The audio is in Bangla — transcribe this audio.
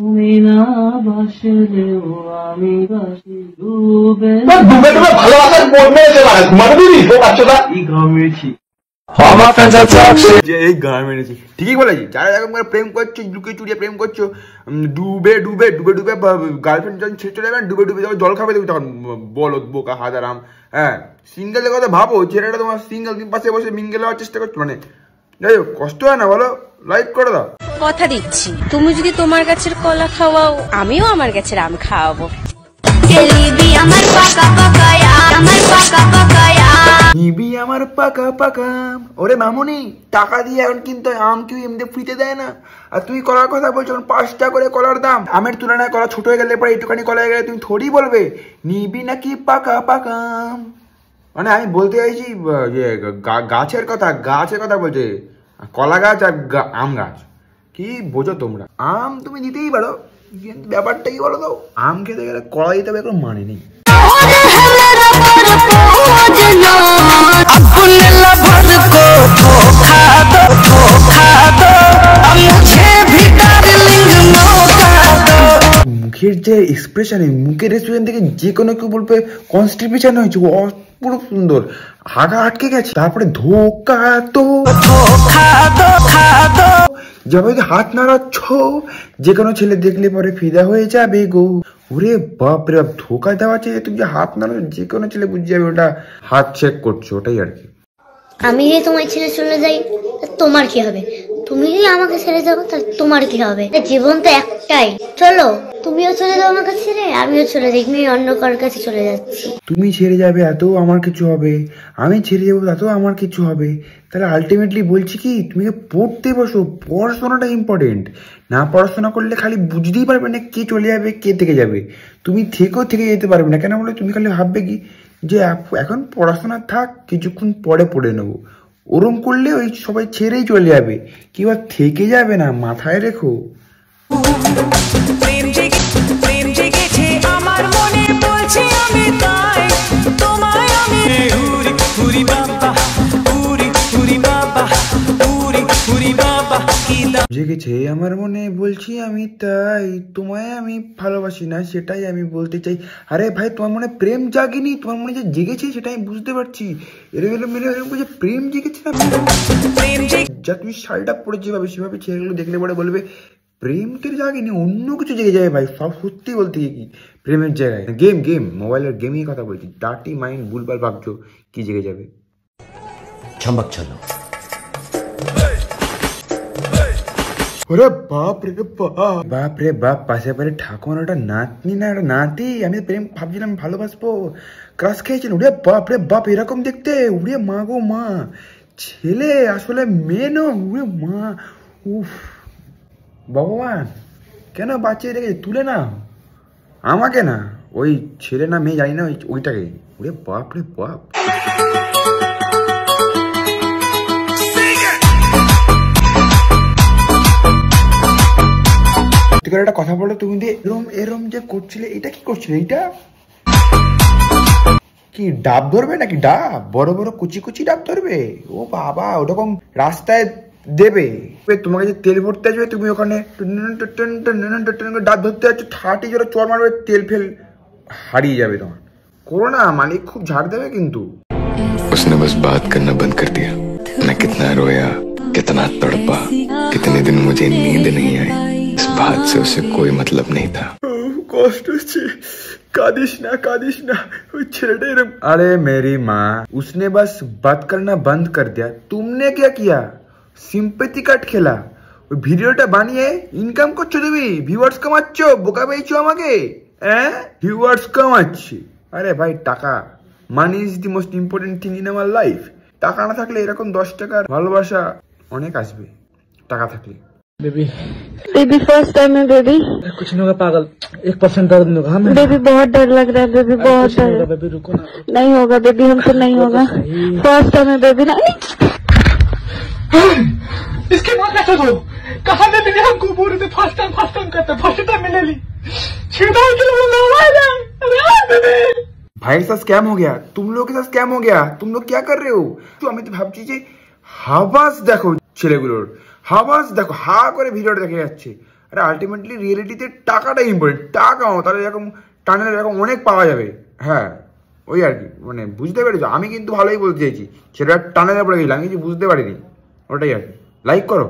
তুমি না বাসলেও আমি বাসি ডুবে ভালোবাসার মন মেরেছে মানে দিদি তো বাচ্চাটা এই গান মেরেছি এই গান মেরেছি ঠিকই বলেছি। যারা এরকম করে প্রেম করছো লুকিয়ে চুরিয়ে প্রেম করছো ডুবে ডুবে ডুবে ডুবে গার্লফ্রেন্ড যখন ছেড়ে চলে যাবেন ডুবে ডুবে যখন জল খাবে তুমি তখন বলো বোকা হাজারাম। হ্যাঁ সিঙ্গেলের কথা ভাবো, ছেলেটা তোমার সিঙ্গেল পাশে বসে মিঙ্গেল হওয়ার চেষ্টা করছো, মানে যাই হোক কষ্ট হয় না বলো, লাইক করে দাও। কথা দিচ্ছি তুমি যদি তোমার গাছের কলা খাওয়াও আমিও আমার গাছের আম খাওয়াবো। নিবি আমার পাকা পাকা ওরে মামুনি, টাকা দিয়ে এখন কিন্তু আম কেউ এমনি ফ্রিতে দেয় না। আর তুমি কলার কথা বলছো 5 টাকা করে কলার দাম, আমের তুলনায় কলা ছোট হয়ে গেলে পরে একটুখানি কলা হয়ে গেলে তুমি থোড়ি বলবে নিবি নাকি পাকা পাকা। মানে আমি বলতে চাইছি যে গাছের কথা বলছে, কলা গাছ আর আম গাছ কি বোঝো তোমরা। আম তুমি দিতেই পারো কিন্তু ব্যাপারটা কি বলো তো, আম খেতে গেলে কলা দিতে হবে কোনো মানে নেই। মুখের যে এক্সপ্রেশন, মুখের এক্সপ্রেশন থেকে যে কোনো কেউ বলবে কনস্টিপেশন হয়েছে, পুরো সুন্দর, হাগা আটকে গেছে। তারপরে ধোকা তো যাবে হাত নাড়াচ্ছ, যে কোনো ছেলে দেখলে পরে ফিদা হয়ে যাবে গো। ওরে বাপ রে বাপ, ধোকা দেওয়া আছে তুমি যে হাত নাড়াচ্ছ, যে কোনো ছেলে বুঝে যাবে ওটা হাত চেক করছো, ওটাই আর কি। আমি যদি তোমায় ছেড়ে চলে যাই তোমার কি হবে, তুমি যদি আমাকে ছেড়ে যাবো তাহলে তোমার কি হবে। জীবন তো একটাই, চলো তুমিও চলে যাও আমার কাছে ছেড়ে, আমিও চলে যাই, আমি অন্য কার কাছে চলে যাচ্ছি। তুমি ছেড়ে যাবে এত আমার কিছু হবে, আমি ছেড়ে যাবো তাতেও আমার কিছু হবে। তাহলে আলটিমেটলি বলছি কি তুমি পড়তে বসো, পড়াশোনাটা ইম্পর্টেন্ট। না পড়াশোনা করলে খালি বুঝতেই পারবে না কে চলে যাবে কে থেকে যাবে, তুমি থেকে যেতে পারবে না। কেন বলে তুমি খালি ভাববে কি যে এখন পড়াশোনা থাক, কিছুক্ষণ পরে পড়ে নেবো, ওরম করলে ওই সবাই ছেড়েই চলে যাবে, কেউ আর থেকে যাবে না, মাথায় রেখো। জেগেছে আমার মনে বলছি আমি তাই, তোমায় আমি ভালোবাসি না সেটাই আমি বলতে চাই। আরে ভাই তোমার মনে প্রেম জাগেনি, তোমার মনে যে জেগেছে সেটা আমি বুঝতে পারছি। এরকম যে প্রেম জেগেছে না, যা তুমি শাড়িটা পরে সেভাবে ছেলেগুলো দেখলে পরে বলবে প্রেম টের জাগেনি, অন্য কিছু জেগে যাবে ভাই। সব সত্যি বলতে কি প্রেমের জায়গায় গেম মোবাইলের গেমই কথা বলছি, ডার্টি মাইন্ড ভুলভাল ভাবছো কি জেগে যাবে। চমক চলো ওরে বাপ রে বাপ, পাশে পারে ঠাকুমাটা নাতনি না একটা নাতি, আমি প্রেম ভাবছিলাম ভালোবাসবো, ক্রাশ খেয়েছিলাম। ওরে বাপ এরকম দেখতে, উড়ে মা গো মা, ছেলে আসলে মেয়ে নো, উড়ে মা, উফ ভগবান কেন বাচ্চা রেখে তুলে না আমাকে, না ওই ছেলে না মেয়ে জানি না ওইটাকে। ওরে বাপ রে বাপ। একটা কথা বলো, তুমি এরম যে করছিলে এটা কি করছিলে, এইটা কি ডাব ধরবে নাকি, ডাব বড় বড় কুচি ডাব ধরবে? ও বাবা, ওরকম রাস্তায় দেবে, তোমাকে যে তেল ভরতে আসবে তুমি ওখানে ডাব ধরতে যাচ্ছ, ঠাটি জোরে চর মারবে, তেল ফেল হারিয়ে যাবে তোমার। করো না, মালিক খুব ঝাড় দেবে কিন্তু। उसने बस बात करना बंद कर दिया, मैं कितना रोया कितना तड़पा, कितने दिन मुझे नींद नहीं आई, इस बात से उसे कोई मतलब नहीं था। কষ্ট হচ্ছে, কাঁদিস না ওই ছেলেটা এরকম। अरे मेरी माँ, उसने बस बात करना बंद कर दिया, तुमने क्या किया, সিম্পেথি কার্ড খেলা। ওই ভিডিওটা বানিয়ে ইনকাম করছো, তুমি ভিউয়ার্স কামাচ্ছ, বোকা পেয়েছো আমাকে, হ্যাঁ ভিউয়ার্স কামাচ্ছি। আরে ভাই টাকা, money is the most important thing in our life. টাকা না থাকলে এরকম 10 টাকার ভালোবাসা অনেক আসবে, টাকা থাকলে। बेबी फर्स्ट टाइम है बेबी, कुछ नहीं होगा पागल, 1% दर्द नहीं होगा। बेबी बहुत डर लग रहा है बेबी, बहुत डर। बेबी रुको ना, नहीं होगा बेबी, हमसे नहीं होगा, फर्स्ट टाइम है बेबी। नहीं इसके बाद कैसे हो, कहा बेबी ने हमको बोल रहे थे फर्स्ट टाइम करते, फर्स्ट टाइम मिले ली भाई साथ स्कैम हो गया, तुम लोग के साथ स्कैम हो गया, तुम लोग क्या कर रहे हो? तो আমি তো ভাবছি যে হাবাস দেখো ছেলেগুলোর, হাবাস দেখো হা করে ভিডিওটা দেখে যাচ্ছে, আরে আলটিমেটলি রিয়েলিটিতে টাকাটা ইম্পর্টেন্ট, টাকা তাহলে এরকম টানেল এরকম অনেক পাওয়া যাবে। হ্যাঁ ওই আর কি, মানে বুঝতে পেরেছো? আমি কিন্তু ভালোই বলতে চাইছি, সেটা টানেলের পরে গেছিলাম, আমি কিছু বুঝতে পারিনি, ওটাই আর কি। লাইক করো।